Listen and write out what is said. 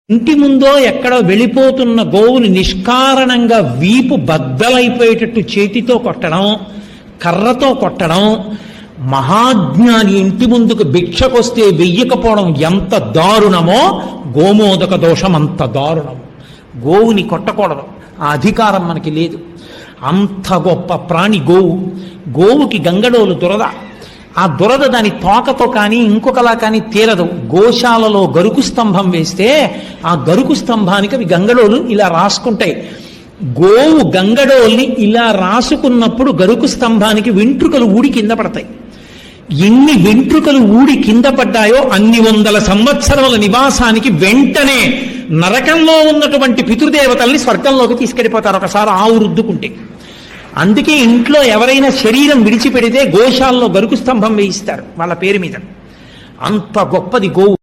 ఇంటి ముందో ఎక్కడో వెళ్ళిపోతున్న గోవుని నిష్కారణంగా వీపు బద్దలైపోయేటట్టు చేతితో కొట్టడం, కర్రతో కొట్టడం, మహాజ్ఞాని ఇంటి ముందుకు భిక్షకొస్తే వెయ్యకపోవడం ఎంత దారుణమో గోమోదక దోషం అంత దారుణం. గోవుని కొట్టకూడదు, ఆ అధికారం మనకి లేదు. అంత గొప్ప ప్రాణి గోవు. గోవుకి గంగడోలు దురద. ఆ దురద దాని తోకతో కానీ ఇంకొకలా కానీ తీరదు. గోశాలలో గరుకు స్తంభం వేస్తే ఆ గరుకు స్తంభానికి అవి గంగడోలు ఇలా రాసుకుంటాయి. గోవు గంగడోల్ని ఇలా రాసుకున్నప్పుడు గరుకు స్తంభానికి వెంట్రుకలు ఊడి కింద పడతాయి. ఎన్ని వెంట్రుకలు ఊడి కింద పడ్డాయో అన్ని వందల సంవత్సరముల నివాసానికి వెంటనే నరకంలో ఉన్నటువంటి పితృదేవతల్ని స్వర్గంలోకి తీసుకెళ్ళిపోతారు ఒకసారి ఆవు రుద్దుకుంటే. అందుకే ఇంట్లో ఎవరైనా శరీరం విడిచిపెడితే గోశాలలో గరుకు స్తంభం వేయిస్తారు వాళ్ళ పేరు మీద. అంత గొప్పది గోవు.